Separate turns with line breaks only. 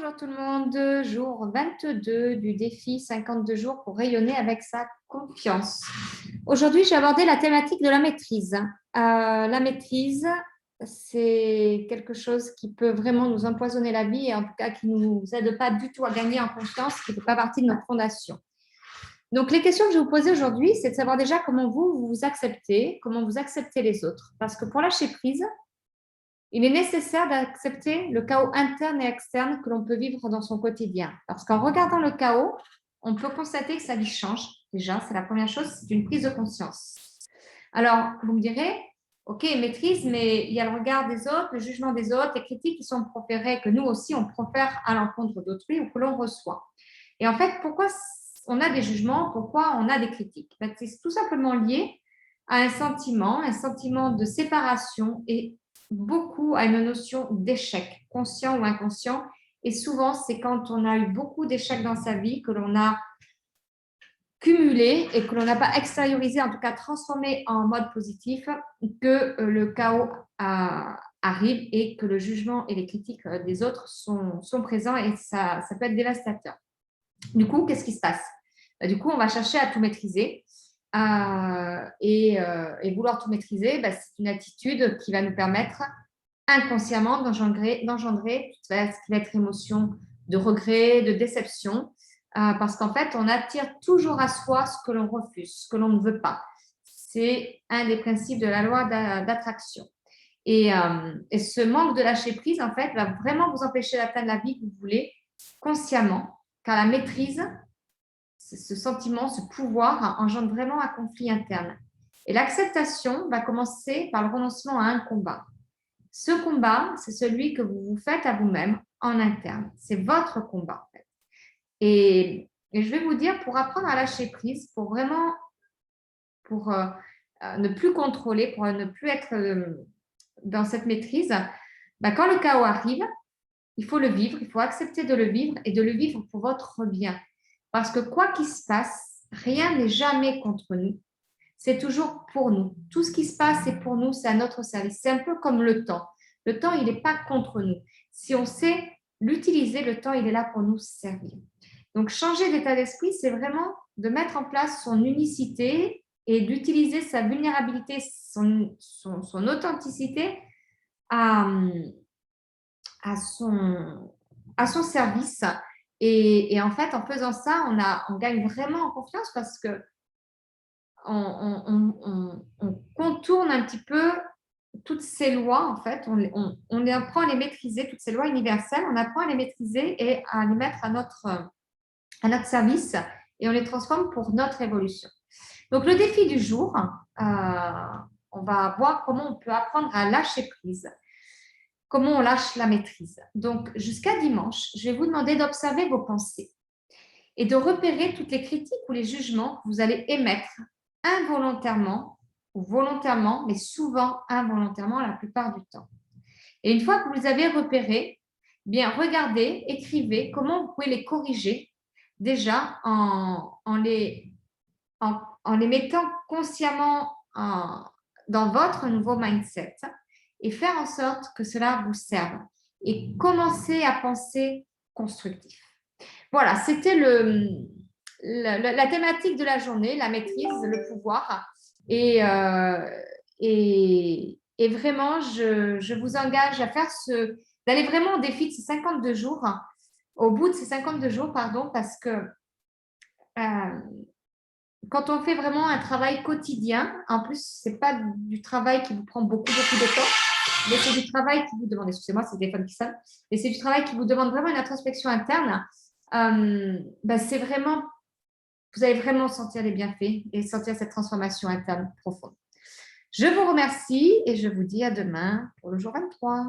Bonjour tout le monde, jour 22 du défi 52 jours pour rayonner avec sa confiance. Aujourd'hui, j'ai abordé la thématique de la maîtrise. La maîtrise, c'est quelque chose qui peut vraiment nous empoisonner la vie et en tout cas qui ne nous aide pas du tout à gagner en confiance, qui ne fait pas partie de notre fondation. Donc, les questions que je vais vous poser aujourd'hui, c'est de savoir déjà comment vous vous acceptez, comment vous acceptez les autres. Parce que pour lâcher prise, il est nécessaire d'accepter le chaos interne et externe que l'on peut vivre dans son quotidien. Parce qu'en regardant le chaos, on peut constater que sa vie change. Déjà, c'est la première chose, c'est une prise de conscience. Alors, vous me direz, ok, maîtrise, mais il y a le regard des autres, le jugement des autres, les critiques qui sont proférées, que nous aussi, on profère à l'encontre d'autrui ou que l'on reçoit. Et en fait, pourquoi on a des jugements, pourquoi on a des critiques? C'est tout simplement lié à un sentiment de séparation et beaucoup à une notion d'échec, conscient ou inconscient. Et souvent, c'est quand on a eu beaucoup d'échecs dans sa vie que l'on a cumulé et que l'on n'a pas extériorisé, en tout cas transformé en mode positif, que le chaos arrive et que le jugement et les critiques des autres sont présents et ça peut être dévastateur. Du coup, qu'est-ce qui se passe? Du coup, on va chercher à tout maîtriser. Et vouloir tout maîtriser, c'est une attitude qui va nous permettre inconsciemment d'engendrer ce qui va être émotion de regret, de déception, parce qu'en fait, on attire toujours à soi ce que l'on refuse, ce que l'on ne veut pas. C'est un des principes de la loi d'attraction. Et ce manque de lâcher prise, en fait, va vraiment vous empêcher d'atteindre la vie que vous voulez consciemment, car la maîtrise, ce sentiment, ce pouvoir engendre vraiment un conflit interne. Et l'acceptation va commencer par le renoncement à un combat. Ce combat, c'est celui que vous vous faites à vous-même en interne. C'est votre combat, en fait. Et je vais vous dire, pour apprendre à lâcher prise, pour vraiment, pour ne plus contrôler, pour ne plus être dans cette maîtrise, quand le chaos arrive, il faut le vivre, il faut accepter de le vivre et de le vivre pour votre bien. Parce que quoi qu'il se passe, rien n'est jamais contre nous. C'est toujours pour nous. Tout ce qui se passe, c'est pour nous, c'est à notre service. C'est un peu comme le temps. Le temps, il n'est pas contre nous. Si on sait l'utiliser, le temps, il est là pour nous servir. Donc, changer d'état d'esprit, c'est vraiment de mettre en place son unicité et d'utiliser sa vulnérabilité, son authenticité à son service. Et en fait, en faisant ça, on gagne vraiment en confiance parce que on contourne un petit peu toutes ces lois, en fait, on apprend à les maîtriser, toutes ces lois universelles, on apprend à les maîtriser et à les mettre à notre service et on les transforme pour notre évolution. Donc, le défi du jour, on va voir comment on peut apprendre à lâcher prise, comment on lâche la maîtrise. Donc, jusqu'à dimanche, je vais vous demander d'observer vos pensées et de repérer toutes les critiques ou les jugements que vous allez émettre involontairement ou volontairement, mais souvent involontairement la plupart du temps. Et une fois que vous les avez repérés, bien regardez, écrivez comment vous pouvez les corriger déjà en les mettant consciemment dans votre nouveau mindset et faire en sorte que cela vous serve et commencer à penser constructif. Voilà, c'était la thématique de la journée, la maîtrise, le pouvoir. Et vraiment, je vous engage à faire d'aller vraiment au défi de ces 52 jours, au bout de ces 52 jours, pardon, parce que quand on fait vraiment un travail quotidien, en plus, ce n'est pas du travail qui vous prend beaucoup de temps, mais c'est du travail qui vous demande, excusez-moi, c'est le téléphone qui sonne, mais c'est du travail qui vous demande vraiment une introspection interne. C'est vraiment, vous allez vraiment sentir les bienfaits et sentir cette transformation interne profonde. Je vous remercie et je vous dis à demain pour le jour 23.